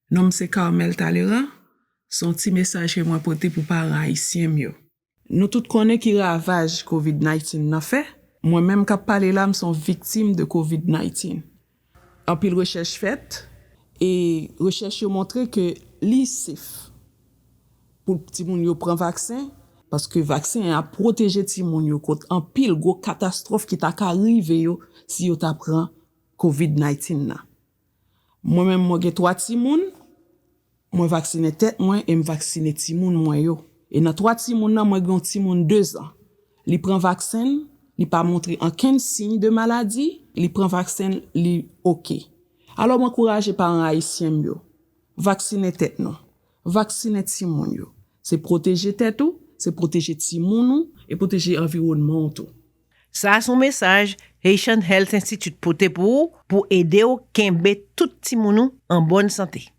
Nom c'est Carmel Talleyrand, son petit message que moi porté pour parents haïtiens yo. Nous tous connaissons qui ravage COVID-19 n'a fait. Moi-même qui parle là, sont victime de COVID-19. En pile recherche faite et recherche yo montré que li safe pour petit moun yo prend vaccin parce que vaccin a protégé ti moun yo contre en pile gros catastrophe qui t'a arrivé yo si yo t'a prend COVID-19 là. Moi-même moi j'ai 3 ti moun, moi vacciné tête moi et me vacciner ti moun moi yo. Et dans 3 ti moun nan moi gon ti moun 2 ans. Li prend vaccin, li pas montré aucun signe de maladie, li prend vaccin, li OK. Alors m'encourager parents haïtiens yo. Vacciner tête non. Vacciner ti moun yo. C'est protéger tête ou, c'est protéger ti moun ou et protéger environnement tout. Ça son message Haitian Health Institute pour aider ou kembe tout ti moun en bonne santé.